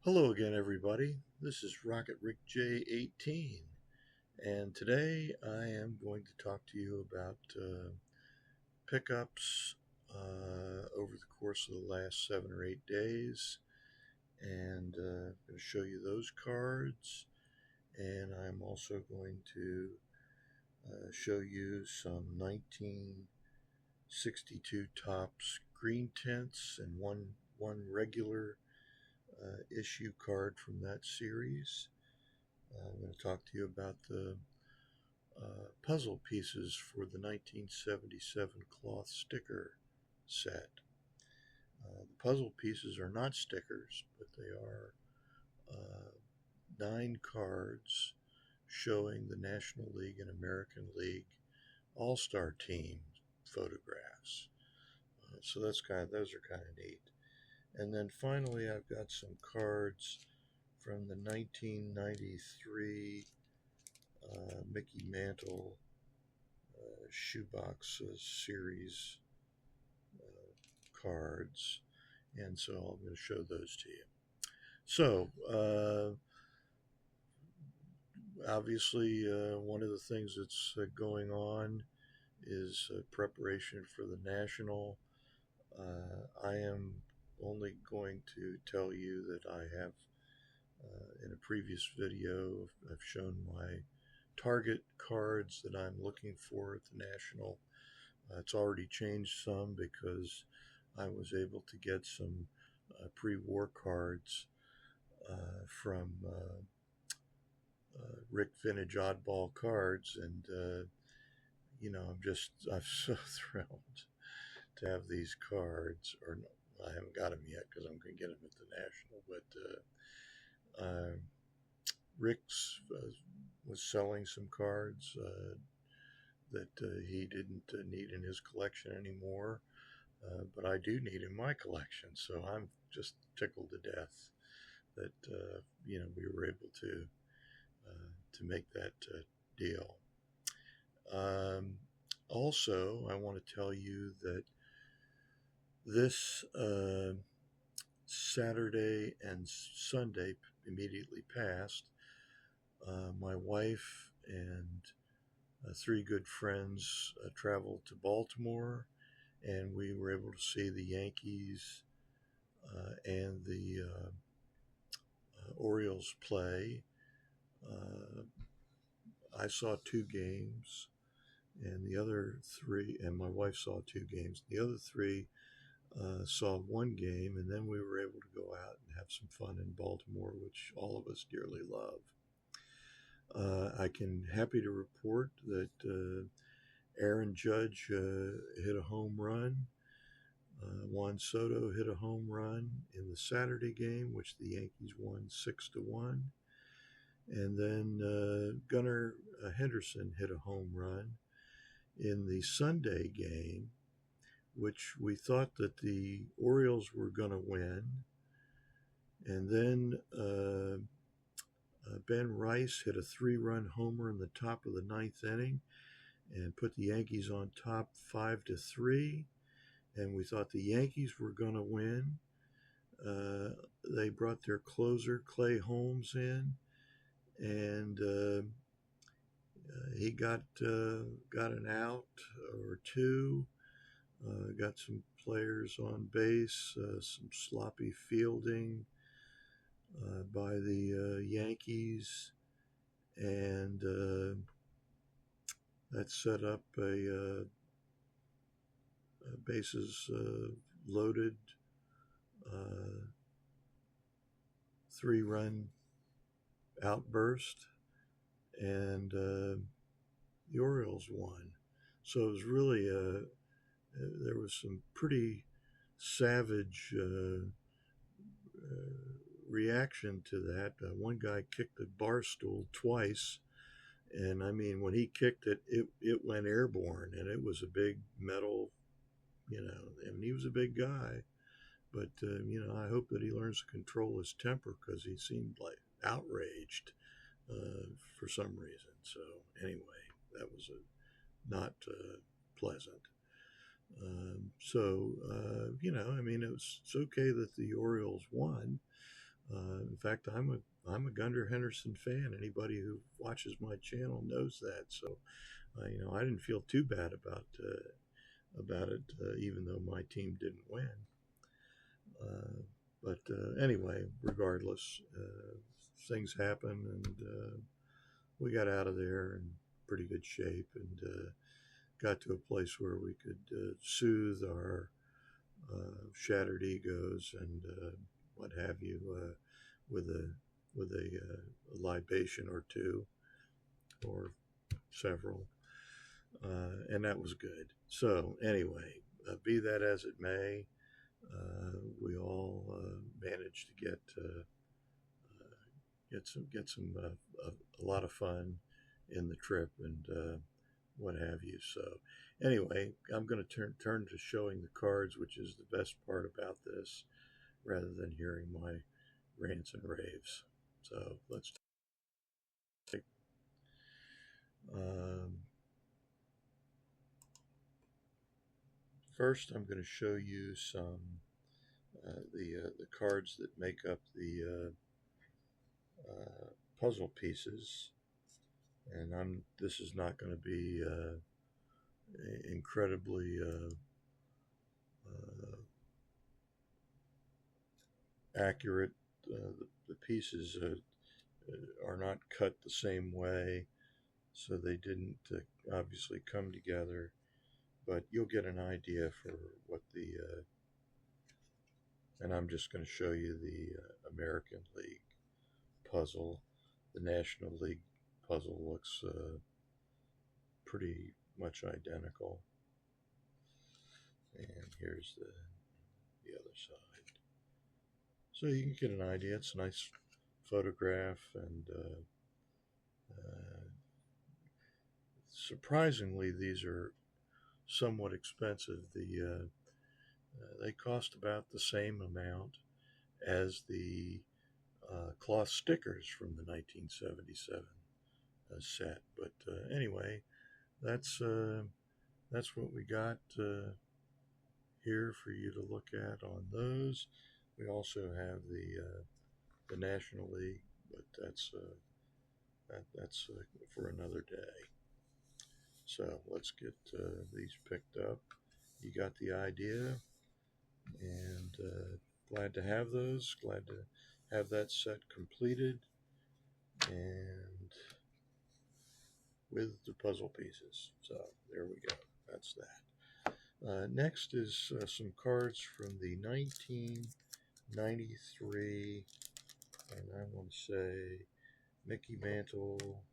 Hello again, everybody. This is Rocketrickj18, and today I am going to talk to you about pickups over the course of the last 7 or 8 days, and I'm going to show you those cards, and I'm also going to show you some 1962 Topps green tints and one regular issue card from that series. I'm going to talk to you about the puzzle pieces for the 1977 cloth sticker set. The puzzle pieces are not stickers, but they are 9 cards showing the National League and American League All-Star team photographs. So those are kind of neat. And then finally, I've got some cards from the 1993 Mickey Mantle Shoebox series cards, and so I'm going to show those to you. So, obviously, one of the things that's going on is preparation for the National. I am only going to tell you that I have, in a previous video, I've shown my target cards that I'm looking for at the National. It's already changed some because I was able to get some pre-war cards from Rick Vintage Oddball Cards, and I'm so thrilled to have these cards. Or no, I haven't got them yet because I'm going to get them at the National. But Rick's was selling some cards that he didn't need in his collection anymore, but I do need in my collection. So I'm just tickled to death that we were able to make that deal. Also, I want to tell you that this Saturday and Sunday immediately past, my wife and 3 good friends traveled to Baltimore, and we were able to see the Yankees and the Orioles play. I saw 2 games, and the other 3, and my wife saw 2 games. The other 3 saw 1 game, and then we were able to go out and have some fun in Baltimore, which all of us dearly love. I can happy to report that Aaron Judge hit a home run. Juan Soto hit a home run in the Saturday game, which the Yankees won 6-1. And then Gunnar Henderson hit a home run in the Sunday game, which we thought that the Orioles were going to win. And then Ben Rice hit a 3-run homer in the top of the 9th inning and put the Yankees on top 5-3. And we thought the Yankees were going to win. They brought their closer, Clay Holmes, in, and he got an out or 2. Got some players on base, some sloppy fielding by the Yankees, and that set up a bases loaded 3-run outburst, and the Orioles won. So it was really there was some pretty savage reaction to that. One guy kicked the bar stool twice, and I mean, when he kicked it, it went airborne, and it was a big metal, and he was a big guy. But, I hope that he learns to control his temper, because he seemed like outraged for some reason. So anyway, that was not pleasant. It's okay that the Orioles won. In fact, I'm a Gunnar Henderson fan. Anybody who watches my channel knows that. So, I didn't feel too bad about it, even though my team didn't win. But anyway, regardless, things happen, and we got out of there in pretty good shape, and got to a place where we could soothe our shattered egos and what have you, with a libation or two, or several, and that was good. So anyway, be that as it may, we all managed to get some a lot of fun in the trip, and what have you. So anyway, I'm going to turn to showing the cards, which is the best part about this, rather than hearing my rants and raves. So let's take. First, I'm going to show you some the cards that make up the puzzle pieces, and this is not going to be incredibly accurate. The pieces are not cut the same way, so they didn't obviously come together, but you'll get an idea for what the and I'm just going to show you the American League puzzle. The National League puzzle looks pretty much identical, and here's the other side, so you can get an idea. It's a nice photograph, and surprisingly, these are somewhat expensive. They cost about the same amount as the cloth stickers from the 1977 set. But anyway, that's what we got here for you to look at on those. We also have the National League, but that's for another day. So let's get these picked up. You got the idea, and glad to have those. Glad to have that set completed, and with the puzzle pieces. So there we go. That's that. Next is some cards from the 1993, and I want to say Mickey Mantle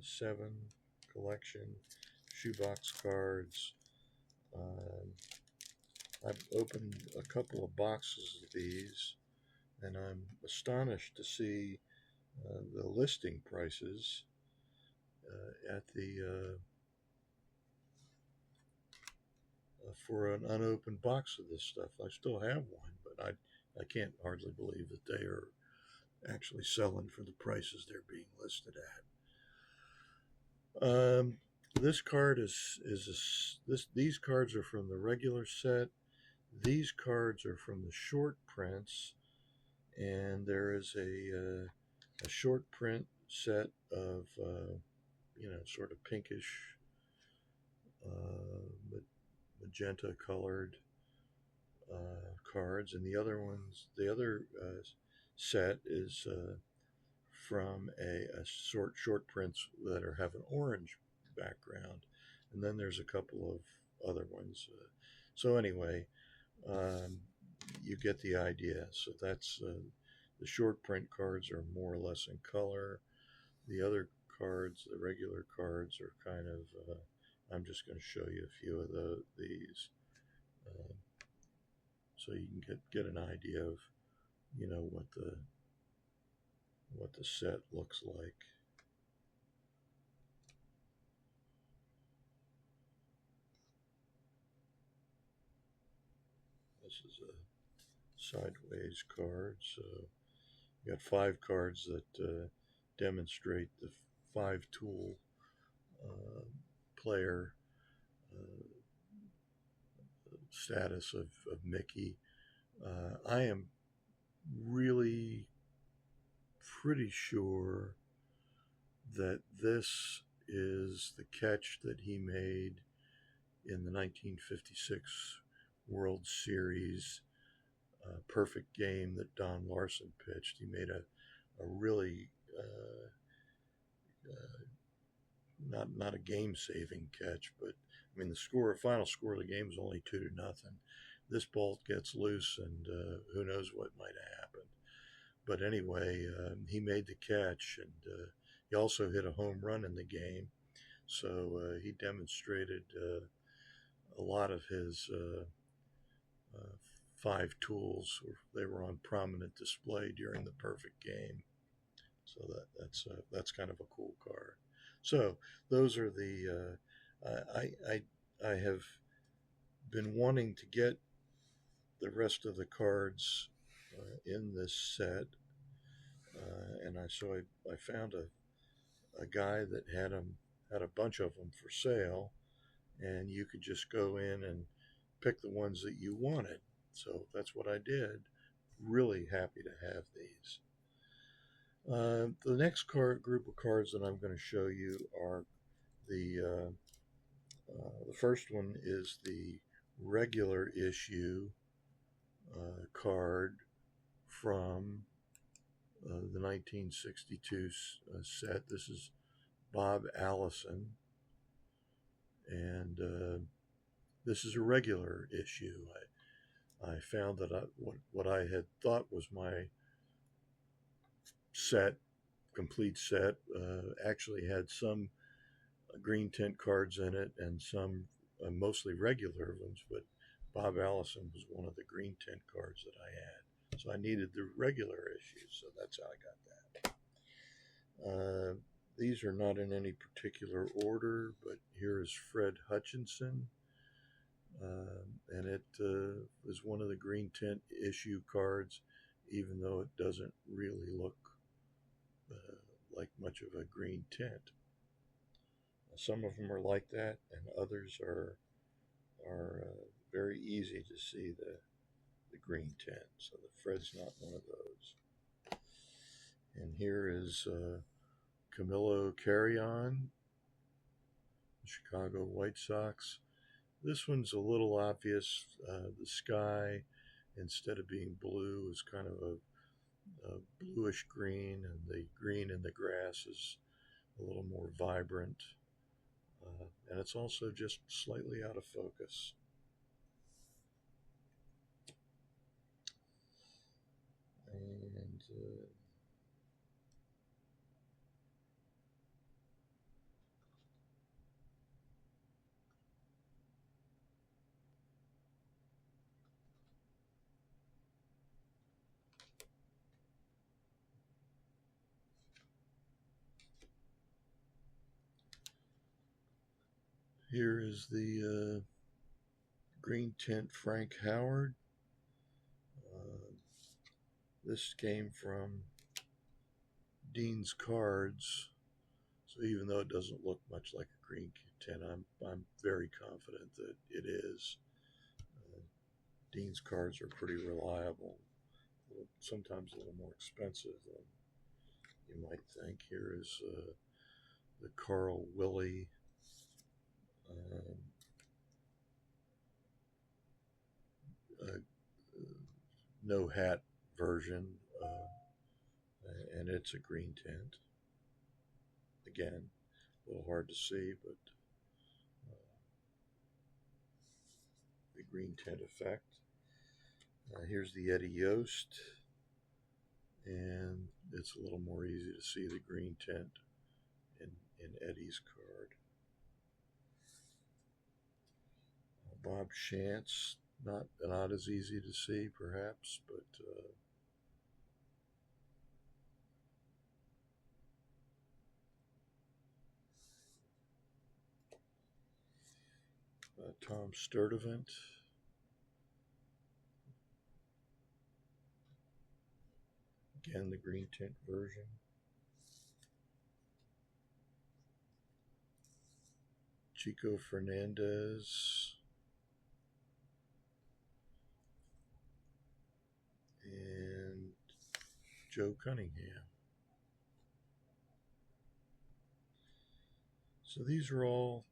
7 collection, shoebox cards. I've opened a couple of boxes of these, and I'm astonished to see the listing prices at the for an unopened box of this stuff. I still have one, but I can't hardly believe that they are actually selling for the prices they're being listed at. This card these cards are from the regular set. These cards are from the short prints, and there is a short print set of sort of pinkish magenta colored cards, and the other set is from a short prints that have an orange background, and then there's a couple of other ones. So anyway, you get the idea. So that's the short print cards are more or less in color. The other cards, the regular cards, are kind of. I'm just going to show you a few of these, so you can get an idea of what the set looks like. This is a sideways card, so you got 5 cards that demonstrate the 5-tool player status of Mickey. I am really pretty sure that this is the catch that he made in the 1956 World Series perfect game that Don Larson pitched. He made a really not a game-saving catch, but I mean the final score of the game was only 2-0. This ball gets loose, and who knows what might have happened. But anyway, he made the catch, and he also hit a home run in the game. So he demonstrated a lot of his 5 tools. They were on prominent display during the perfect game. So that's kind of a cool card. So those are the I have been wanting to get the rest of the cards in this set, and I found a guy that had a bunch of them for sale, and you could just go in and pick the ones that you wanted. So that's what I did. Really happy to have these. The next group of cards that I'm going to show you are the first one is the regular issue card from the 1962 set. This is Bob Allison, and this is a regular issue. I found that what I had thought was my complete set, actually had some green tint cards in it and some mostly regular ones, but Bob Allison was one of the green tint cards that I had. So I needed the regular issue, so that's how I got that. These are not in any particular order, but here is Fred Hutchinson, and it is one of the green tint issue cards, even though it doesn't really look like much of a green tint. Some of them are like that, and others are very easy to see the green tint. So the Fred's not one of those. And here is Camilo Carrion, Chicago White Sox. This one's a little obvious. The sky, instead of being blue, is kind of a bluish green, and the green in the grass is a little more vibrant. And it's also just slightly out of focus. And here is the green tint Frank Howard. This came from Dean's Cards, so even though it doesn't look much like a green tint, I'm very confident that it is. Dean's Cards are pretty reliable, sometimes a little more expensive than you might think. Here is the Carl Willie no hat version, and it's a green tint. Again, a little hard to see, but the green tint effect. Here's the Eddie Yost, and it's a little more easy to see the green tint in Eddie's card. Bob Shantz, not as easy to see perhaps, but Tom Sturdivant. Again, the green tint version. Chico Fernandez. Joe Cunningham. So these are all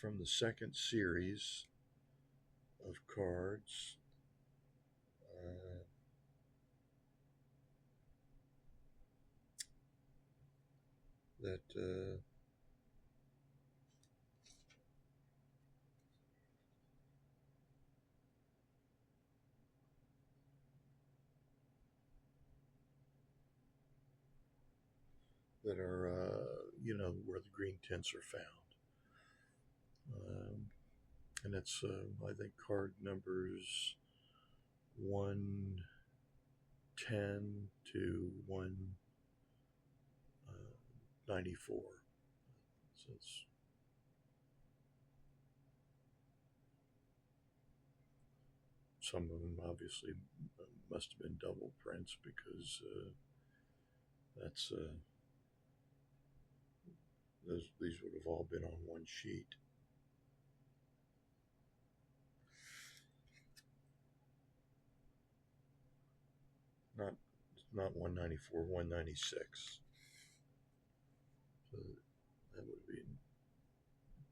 from the second series of cards. That that are where the green tints are found. And it's I think card numbers 110 to 194. So it's some of them obviously must have been double prints because these would have all been on one sheet. Not 194, 196. So that would be,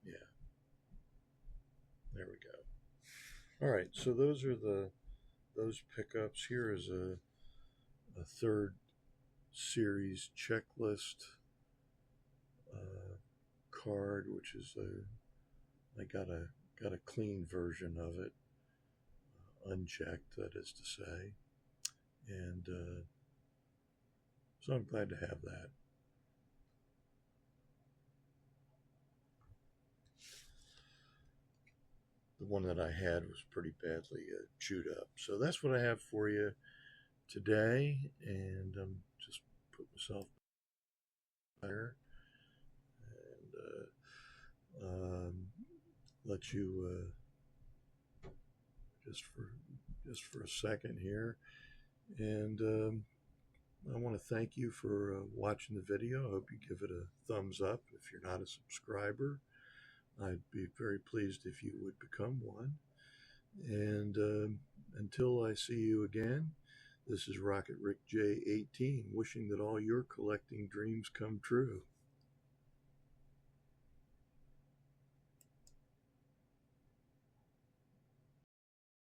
yeah. There we go. All right, so those are those pickups. Here is a third series checklist card, which is I got a clean version of it, unchecked, that is to say, and so I'm glad to have that. The one that I had was pretty badly chewed up. So that's what I have for you today, and just put myself there and let you just for a second here, and I want to thank you for watching the video. I hope you give it a thumbs up. If you're not a subscriber, I'd be very pleased if you would become one. And until I see you again, this is Rocketrickj18, wishing that all your collecting dreams come true.